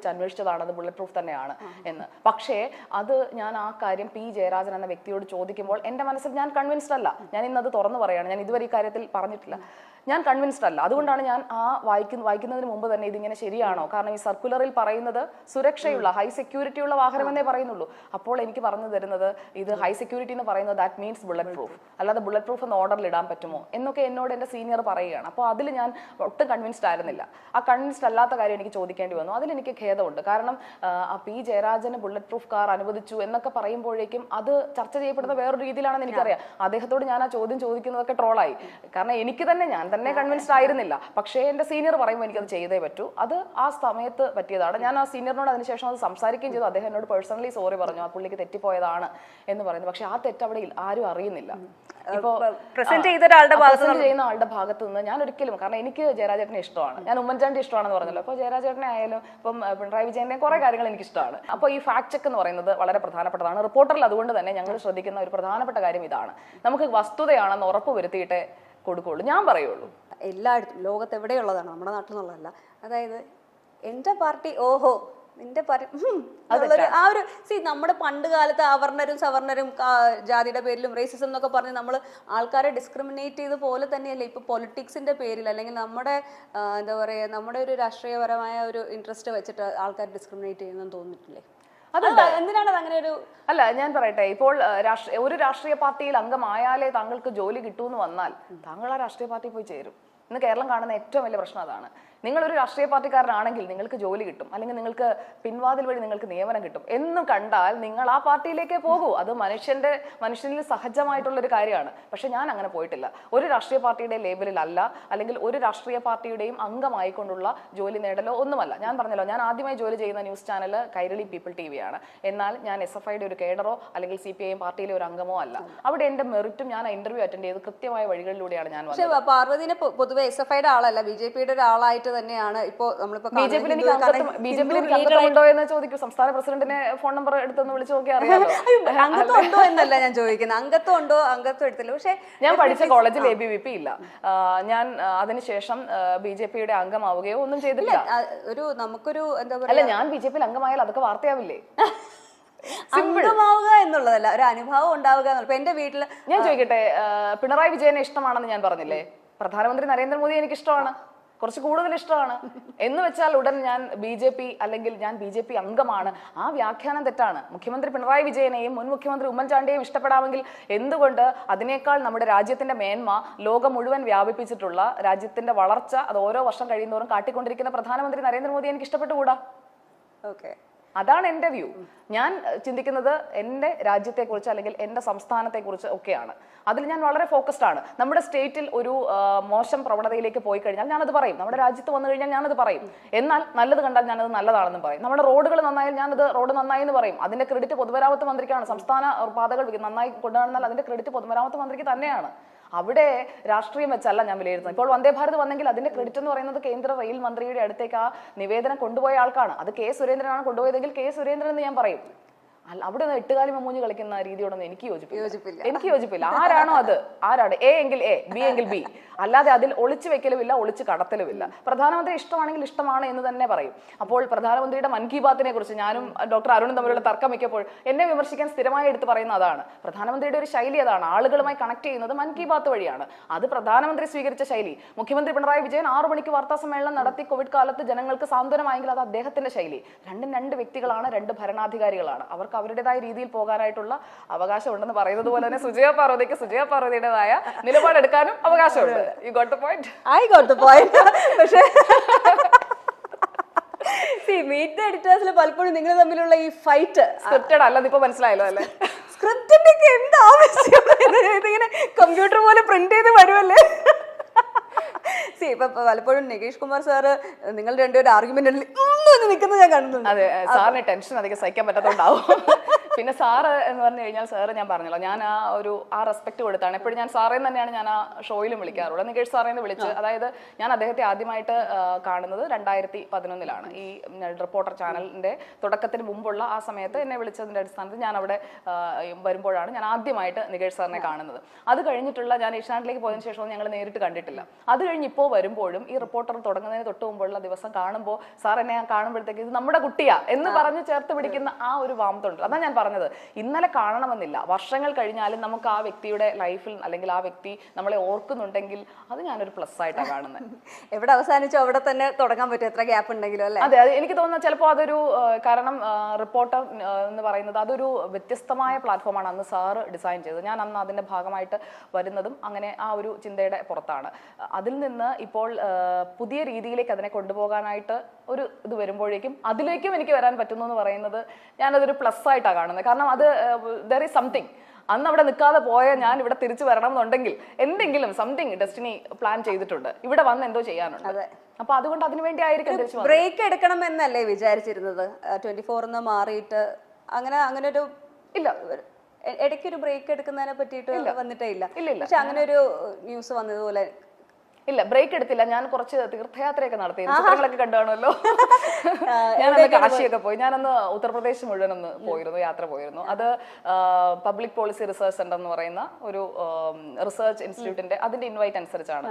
വെച്ച് അന്വേഷിച്ചതാണ് അത് bullet proof തന്നെയാണ് എന്ന്. പക്ഷേ അത് ഞാൻ ആ കാര്യം പി ജയരാജൻ എന്ന വ്യക്തിയോട് ചോദിക്കുമ്പോൾ എൻ്റെ മനസ്സിൽ ഞാൻ കൺവിൻസ്ഡ് അല്ല. ഞാൻ ഇന്നത് തുറന്നു പറയുകയാണ്, ഞാൻ ഇതുവരെ ഈ കാര്യത്തിൽ പറഞ്ഞിട്ടില്ല, ഞാൻ കൺവിൻസ്ഡ് അല്ല. അതുകൊണ്ടാണ് ഞാൻ ആ വായിക്കുന്നതിന് മുമ്പ് തന്നെ ഇതിങ്ങനെ ശരിയാണോ, കാരണം ഈ സർക്കുലറിൽ പറയുന്നത് സുരക്ഷയുള്ള ഹൈ സെക്യൂരിറ്റി ഉള്ള വാഹനം എന്നേ പറയുന്നുള്ളൂ. അപ്പോൾ എനിക്ക് പറഞ്ഞു തരുന്നത് ഇത് ഹൈ സെക്യൂരിറ്റി എന്ന് പറയുന്നത് ദാറ്റ് മീൻസ് ബുള്ളറ്റ് പ്രൂഫ്, അല്ലാതെ ബുള്ളറ്റ് പ്രൂഫ് എന്ന് ഓർഡറിൽ ഇടാൻ പറ്റുമോ എന്നൊക്കെ എന്നോട് എൻ്റെ സീനിയർ പറയുകയാണ്. അപ്പോൾ അതിൽ ഞാൻ ഒട്ടും കൺവിൻസ്ഡ് ആയിരുന്നില്ല. ആ കൺവിൻസ്ഡ് അല്ലാത്ത കാര്യം എനിക്ക് ചോദിക്കേണ്ടി വന്നു. അതിലെനിക്ക് ഖേദമുണ്ട്. കാരണം ആ പി ജയരാജന് ബുള്ളറ്റ് പ്രൂഫ് കാർ അനുവദിച്ചു എന്നൊക്കെ പറയുമ്പോഴേക്കും അത് ചർച്ച ചെയ്യപ്പെടുന്ന വേറൊരു രീതിയിലാണെന്ന് എനിക്കറിയാം. അദ്ദേഹത്തോട് ഞാൻ ആ ചോദ്യം ചോദിക്കുന്നതൊക്കെ ട്രോളായി. കാരണം എനിക്ക് തന്നെ ഞാൻ തന്നെ കൺവിൻസ്ഡ് ആയിരുന്നില്ല. പക്ഷേ എൻ്റെ സീനിയർ പറയുമ്പോൾ എനിക്കത് ചെയ്തേ പറ്റൂ. അത് ആ സമയത്ത് പറ്റിയതാണ്. ഞാൻ ആ സീനിയറിനോട് അതിനുശേഷം അത് സംസാരിക്കുകയും ചെയ്തു. അദ്ദേഹം എന്നോട് പേഴ്സണലി സോറി പറഞ്ഞു, ആ പുള്ളിക്ക് തെറ്റിപ്പോയതാണ് എന്ന് പറയുന്നത്. പക്ഷെ ആ തെറ്റ് അവിടെ ആരും അറിയുന്നില്ല. ഇപ്പോൾ പ്രസന്റ് ചെയ്യുന്ന ആളുടെ ഭാഗത്ത് നിന്ന് ഞാൻ ഒരിക്കലും, കാരണം എനിക്ക് ജയരാജേട്ടനെ ഇഷ്ടമാണ്, ഞാൻ ഉമ്മൻചാണ്ടി ഇഷ്ടമാണെന്ന് പറഞ്ഞല്ലോ. അപ്പോൾ ജയരാജേട്ടനെ ആയാലും ഇപ്പം പിണറായി വിജയന്റെ കുറെ കാര്യങ്ങൾ എനിക്ക് ഇഷ്ടമാണ്. അപ്പോൾ ഈ ഫാക്ട് ചെക്ക് എന്ന് പറയുന്നത് വളരെ പ്രധാനപ്പെട്ടതാണ് റിപ്പോർട്ടറിൽ. അതുകൊണ്ട് തന്നെ ഞങ്ങൾ ശ്രദ്ധിക്കുന്ന ഒരു പ്രധാനപ്പെട്ട കാര്യം ഇതാണ്, നമുക്ക് വസ്തുതയാണെന്ന് ഉറപ്പ് വരുത്തിയിട്ടേ കൊടുക്കുള്ളൂ. ഞാൻ പറയുള്ളൂ, എല്ലായിടത്തും ലോകത്ത് എവിടെയുള്ളതാണ്, നമ്മുടെ നാട്ടിൽ നിന്നുള്ളതല്ല. അതായത് എൻ്റെ പാർട്ടി ഓഹോ നിന്റെ ആ ഒരു നമ്മുടെ പണ്ട് കാലത്ത് അവർണരും സവർണരും ജാതിയുടെ പേരിലും റേസിസം എന്നൊക്കെ പറഞ്ഞ് നമ്മൾ ആൾക്കാരെ ഡിസ്ക്രിമിനേറ്റ് ചെയ്ത പോലെ തന്നെയല്ലേ ഇപ്പോൾ പൊളിറ്റിക്സിന്റെ പേരിൽ അല്ലെങ്കിൽ നമ്മുടെ എന്താ പറയുക നമ്മുടെ ഒരു രാഷ്ട്രീയപരമായ ഒരു ഇൻട്രസ്റ്റ് വെച്ചിട്ട് ആൾക്കാർ ഡിസ്ക്രിമിനേറ്റ് ചെയ്യുന്നെന്ന് തോന്നിയിട്ടില്ലേ? എന്തിനാണ് അങ്ങനെ ഒരു അല്ല ഞാൻ പറയട്ടെ, ഇപ്പോൾ ഒരു രാഷ്ട്രീയ പാർട്ടിയിൽ അംഗമായാലേ താങ്കൾക്ക് ജോലി കിട്ടൂന്ന് വന്നാൽ താങ്കൾ ആ രാഷ്ട്രീയ പാർട്ടി പോയി ചേരും. ഇന്ന് കേരളം കാണുന്ന ഏറ്റവും വലിയ പ്രശ്നം അതാണ്. നിങ്ങളൊരു രാഷ്ട്രീയ പാർട്ടിക്കാരനാണെങ്കിൽ നിങ്ങൾക്ക് ജോലി കിട്ടും, അല്ലെങ്കിൽ നിങ്ങൾക്ക് പിൻവാതിൽ വഴി നിങ്ങൾക്ക് നിയമനം കിട്ടും എന്നും കണ്ടാൽ നിങ്ങൾ ആ പാർട്ടിയിലേക്കേ പോകൂ. അത് മനുഷ്യനിൽ സഹജമായിട്ടുള്ള ഒരു കാര്യമാണ്. പക്ഷെ ഞാൻ അങ്ങനെ പോയിട്ടില്ല. ഒരു രാഷ്ട്രീയ പാർട്ടിയുടെ ലേബലിൽ അല്ല, അല്ലെങ്കിൽ ഒരു രാഷ്ട്രീയ പാർട്ടിയുടെയും അംഗമായിക്കൊണ്ടുള്ള ജോലി നേടലോ ഒന്നുമല്ല. ഞാൻ പറഞ്ഞല്ലോ, ഞാൻ ആദ്യമായി ജോലി ചെയ്യുന്ന news channel Kairali people TV ആണ്. എന്നാൽ ഞാൻ SFIയുടെ ഒരു കേഡറോ അല്ലെങ്കിൽ CPIM പാർട്ടിയിലെ ഒരു അംഗമോ അല്ല. അവിടെ എന്റെ മെറിറ്റും ഞാൻ ഇന്റർവ്യൂ അറ്റൻഡ് ചെയ്ത് കൃത്യമായ വഴികളിലൂടെയാണ് ഞാൻ വന്നത്. പക്ഷേ പാർവതിനെ പൊതുവെ SFIയുടെ ആളല്ല, BJPയുടെ ഒരാളായിട്ട് തന്നെയാണ് ഇപ്പോ നമ്മളിപ്പോ ബിജെപിയിൽ എനിക്ക് അംഗത്വം ഉണ്ടോ എന്ന് ചോദിക്കും. സംസ്ഥാന പ്രസിഡന്റിനെ ഫോൺ നമ്പർ എടുത്തൊന്ന് വിളിച്ചു നോക്കി അറിയാമോ. അംഗത്വം ഉണ്ടോ എന്നല്ല ഞാൻ ചോദിക്കുന്നത്, അംഗത്വം ഉണ്ടോ, അംഗത്വം എടുത്തില്ല. പക്ഷെ ഞാൻ പഠിച്ച കോളേജിൽ ABVP ഇല്ല. ഞാൻ അതിനുശേഷം BJPയുടെ അംഗമാവുകയോ ഒന്നും ചെയ്തില്ല. നമുക്കൊരു എന്താ പറയുക, അല്ല ഞാൻ BJPയിൽ അംഗമായാൽ അതൊക്കെ വാർത്തയാവില്ലേ? അംഗമാവുക എന്നുള്ളതല്ല, ഒരു അനുഭവം ഉണ്ടാവുക എന്നുള്ളത്. എന്റെ വീട്ടില് ഞാൻ ചോദിക്കട്ടെ, പിണറായി വിജയനെ ഇഷ്ടമാണെന്ന് ഞാൻ പറഞ്ഞില്ലേ, പ്രധാനമന്ത്രി നരേന്ദ്രമോദി എനിക്ക് ഇഷ്ടമാണ്, കുറച്ച് കൂടുതൽ ഇഷ്ടമാണ് എന്ന് വെച്ചാൽ ഉടൻ ഞാൻ BJP അല്ലെങ്കിൽ ഞാൻ BJP അംഗമാണ്. ആ വ്യാഖ്യാനം തെറ്റാണ്. മുഖ്യമന്ത്രി പിണറായി വിജയനെയും മുൻ മുഖ്യമന്ത്രി ഉമ്മൻചാണ്ടിയെയും ഇഷ്ടപ്പെടാമെങ്കിൽ എന്തുകൊണ്ട് അതിനേക്കാൾ നമ്മുടെ രാജ്യത്തിന്റെ മേന്മ ലോകം മുഴുവൻ വ്യാപിപ്പിച്ചിട്ടുള്ള രാജ്യത്തിന്റെ വളർച്ച അത് ഓരോ വർഷം കഴിയുന്നോറും കാട്ടിക്കൊണ്ടിരിക്കുന്ന പ്രധാനമന്ത്രി നരേന്ദ്രമോദി എനിക്ക് ഇഷ്ടപ്പെട്ടുകൂടാ? ഓക്കെ, അതാണ് എൻ്റെ വ്യൂ. ഞാൻ ചിന്തിക്കുന്നത് എൻ്റെ രാജ്യത്തെക്കുറിച്ച് അല്ലെങ്കിൽ എൻ്റെ സംസ്ഥാനത്തെക്കുറിച്ച് ഒക്കെയാണ്. അതിൽ ഞാൻ വളരെ ഫോക്കസ്ഡ് ആണ്. നമ്മുടെ സ്റ്റേറ്റിൽ ഒരു മോശം പ്രവണതയിലേക്ക് പോയി കഴിഞ്ഞാൽ ഞാനത് പറയും. നമ്മുടെ രാജ്യത്ത് വന്നു കഴിഞ്ഞാൽ ഞാനത് പറയും. എന്നാൽ നല്ലത് കണ്ടാൽ ഞാനത് നല്ലതാണെന്ന് പറയും. നമ്മുടെ റോഡുകൾ നന്നായാൽ ഞാനത് റോഡ് നന്നായി എന്ന് പറയും. അതിന്റെ ക്രെഡിറ്റ് പൊതുമരാമത്ത് മന്ത്രിക്കാണ്. സംസ്ഥാന പാതകൾ നന്നായി കൊണ്ടുവന്നാൽ അതിന്റെ ക്രെഡിറ്റ് പൊതുമരാമത്ത് മന്ത്രിക്ക് തന്നെയാണ്. അവിടെ രാഷ്ട്രീയം വെച്ചല്ല ഞാൻ വിലയിരുത്തുന്നത്. ഇപ്പോൾ വന്ദേ ഭാരത് വന്നെങ്കിൽ അതിന്റെ ക്രെഡിറ്റ് എന്ന് പറയുന്നത് കേന്ദ്ര റെയിൽ മന്ത്രിയുടെ അടുത്തേക്ക് ആ നിവേദനം കൊണ്ടുപോയ ആൾക്കാണ്. അത് കെ സുരേന്ദ്രനാണ് കൊണ്ടുപോയതെങ്കിൽ കെ സുരേന്ദ്രൻ എന്ന് ഞാൻ പറയും. അവിടെ നിന്ന് എട്ടുകാലി മമ്മൂഞ്ഞ് കളിക്കുന്ന രീതിയോടൊന്നും എനിക്ക് യോജിപ്പില്ല. ആരാണോ അത്, ആരാണ് A എങ്കിൽ A, B എങ്കിൽ B, അല്ലാതെ അതിൽ ഒളിച്ചു വെക്കലുമില്ല, ഒളിച്ചു കടത്തലുമില്ല. പ്രധാനമന്ത്രി ഇഷ്ടമാണെങ്കിൽ ഇഷ്ടമാണ് എന്ന് തന്നെ പറയും. അപ്പോൾ പ്രധാനമന്ത്രിയുടെ മൻ കി ബാത്തിനെ കുറിച്ച് ഞാനും ഡോക്ടർ അരുണും തമ്മിലുള്ള തർക്കം മിക്കപ്പോൾ എന്നെ വിമർശിക്കാൻ സ്ഥിരമായി എടുത്ത് പറയുന്ന അതാണ്. പ്രധാനമന്ത്രിയുടെ ഒരു ശൈലി അതാണ്, ആളുകളുമായി കണക്ട് ചെയ്യുന്നത് മൻ കി ബാത്ത് വഴിയാണ്. അത് പ്രധാനമന്ത്രി സ്വീകരിച്ച ശൈലി. മുഖ്യമന്ത്രി പിണറായി വിജയൻ 6 മണിക്ക് വാർത്താ സമ്മേളനം നടത്തി കോവിഡ് കാലത്ത് ജനങ്ങൾക്ക് സാന്ത്വനമായെങ്കിൽ അത് അദ്ദേഹത്തിന്റെ ശൈലി. രണ്ടും രണ്ട് വ്യക്തികളാണ്, രണ്ട് ഭരണാധികാരികളാണ്. അവർക്ക് അവരുടേതായ രീതിയിൽ പോകാനായിട്ടുള്ള അവകാശം ഉണ്ടെന്ന് പറയുന്നത് പോലെ തന്നെ സുജയ പാർവതിയുടേതായ നിലപാടെടുക്കാനും അവകാശമുണ്ട്. You got the point? I got the point. പക്ഷേ മീറ്റ് ദ എഡിറ്റേഴ്സിൽ പലപ്പോഴും നിങ്ങൾ തമ്മിലുള്ള ഈ ഫൈറ്റ് സ്ക്രിപ്റ്റഡ് അല്ലെന്ന് ഇപ്പൊ മനസ്സിലായല്ലോ അല്ലേ? സ്ക്രിപ്റ്റിന്റെ ഒക്കെ എന്ത് ആവശ്യം, ഇതിങ്ങനെ കമ്പ്യൂട്ടർ പോലെ പ്രിന്റ് ചെയ്ത് വരുമല്ലേ? ഇപ്പൊ പലപ്പോഴും നികേഷ് കുമാർ സാറ് നിങ്ങൾ രണ്ടുപേരും ആർഗ്യുമെന്റ് നിൽക്കുന്നത് ഞാൻ കാണുന്നുണ്ട്. അതെ, സാറിന് ടെൻഷൻ അധികം സഹിക്കാൻ പറ്റാത്തതുകൊണ്ടാവും. പിന്നെ സാറ് എന്ന് പറഞ്ഞു കഴിഞ്ഞാൽ സാറ് ഞാൻ പറഞ്ഞല്ലോ, ഞാൻ ആ റെസ്പെക്ട് കൊടുത്താണ് എപ്പോഴും. ഞാൻ സാറേന്ന് തന്നെയാണ് ഞാൻ ആ ഷോയിലും വിളിക്കാറുള്ളത്, നികേഷ് സാറേന്ന് വിളിച്ച്. അതായത് ഞാൻ അദ്ദേഹത്തെ ആദ്യമായിട്ട് കാണുന്നത് 2011 ഈ റിപ്പോർട്ടർ ചാനലിന്റെ തുടക്കത്തിന് മുമ്പുള്ള ആ സമയത്ത് എന്നെ വിളിച്ചതിന്റെ അടിസ്ഥാനത്തിൽ ഞാൻ അവിടെ വരുമ്പോഴാണ് ഞാൻ ആദ്യമായിട്ട് നികേഷ് സാറിനെ കാണുന്നത്. അത് കഴിഞ്ഞിട്ടുള്ള ഞാൻ ഏഷ്യാനെറ്റിലേക്ക് പോയതിനു ശേഷം ഞങ്ങൾ നേരിട്ട് കണ്ടിട്ടില്ല. അത് കഴിഞ്ഞ് ഇപ്പോൾ വരുമ്പോഴും ഈ റിപ്പോർട്ടർ തുടങ്ങുന്നതിന് തൊട്ട് മുമ്പുള്ള ദിവസം കാണുമ്പോൾ സാർ എന്നെ ഞാൻ കാണുമ്പോഴത്തേക്ക് ഇത് നമ്മുടെ കുട്ടിയാ എന്ന് പറഞ്ഞ് ചേർത്ത് പിടിക്കുന്ന ആ ഒരു വാമത്തുണ്ട്. അതാണ് ഞാൻ പറഞ്ഞത്, ഇന്നലെ കാണണമെന്നില്ല, വർഷങ്ങൾ കഴിഞ്ഞാലും നമുക്ക് ആ വ്യക്തിയുടെ ലൈഫിൽ അല്ലെങ്കിൽ ആ വ്യക്തി നമ്മളെ ഓർക്കുന്നുണ്ടെങ്കിൽ അത് ഞാനൊരു പ്ലസ് ആയിട്ടാണ് കാണുന്നത്. എവിടെ അവസാനിച്ചോ അവിടെ തന്നെ തുടങ്ങാൻ പറ്റും, എത്ര ഗ്യാപ്പ് ഉണ്ടെങ്കിലും അല്ലേ? അതെ, അത് എനിക്ക് തോന്നുന്നത് ചിലപ്പോൾ അതൊരു കാരണം റിപ്പോർട്ടർ എന്ന് പറയുന്നത് അതൊരു വ്യത്യസ്തമായ പ്ലാറ്റ്ഫോമാണ് അന്ന് സാറ് ഡിസൈൻ ചെയ്തത്. ഞാൻ അന്ന് അതിന്റെ ഭാഗമായിട്ട് വരുന്നതും അങ്ങനെ ആ ഒരു ചിന്തയുടെ പുറത്താണ്. അതിൽ നിന്ന് ഇപ്പോൾ പുതിയ രീതിയിലേക്ക് അതിനെ കൊണ്ടുപോകാനായിട്ട് ഒരു ഇത് വരുമ്പോഴേക്കും അതിലേക്കും എനിക്ക് വരാൻ പറ്റുന്നു എന്ന് പറയുന്നത് ഞാനതൊരു പ്ലസ് ആയിട്ടാണ് കാണുന്നത്. കാരണം അത് ദർ ഈസ് സംതിങ്. അന്ന് അവിടെ നിൽക്കാതെ പോയ ഞാൻ ഇവിടെ തിരിച്ചു വരണം എന്നുണ്ടെങ്കിൽ എന്തെങ്കിലും സംതിങ് ഡെസ്റ്റിനി പ്ലാൻ ചെയ്തിട്ടുണ്ട്, ഇവിടെ വന്ന് എന്തോ ചെയ്യാനുണ്ട്. അപ്പൊ അതുകൊണ്ട് അതിനു വേണ്ടി ആയിരിക്കും തിരിച്ചു ബ്രേക്ക് എടുക്കണം എന്നല്ലേ വിചാരിച്ചിരുന്നത്? 24 മാറിയിട്ട് അങ്ങനെ ഒരു ഇല്ല, ഇടയ്ക്കൊരു ബ്രേക്ക് എടുക്കുന്നതിനെ പറ്റിയിട്ട് വന്നിട്ടേ ഇല്ല. ഇല്ല. പക്ഷെ അങ്ങനെ ഒരു ന്യൂസ് വന്നതുപോലെ ഇല്ല, ബ്രേക്ക് എടുത്തില്ല. ഞാൻ കുറച്ച് തീർത്ഥയാത്രയൊക്കെ നടത്തി, ചിത്രങ്ങളൊക്കെ കണ്ടുകാണല്ലോ. ഞാനന്ന് കാശിയൊക്കെ പോയി. ഞാനന്ന് ഉത്തർപ്രദേശ് മുഴുവൻ ഒന്ന് യാത്ര പോയിരുന്നു. അത് പബ്ലിക് പോളിസി റിസർച്ച് സെന്റർ എന്ന് പറയുന്ന ഒരു റിസർച്ച് ഇൻസ്റ്റിറ്റ്യൂട്ടിന്റെ അതിന്റെ ഇൻവൈറ്റ് അനുസരിച്ചാണ്.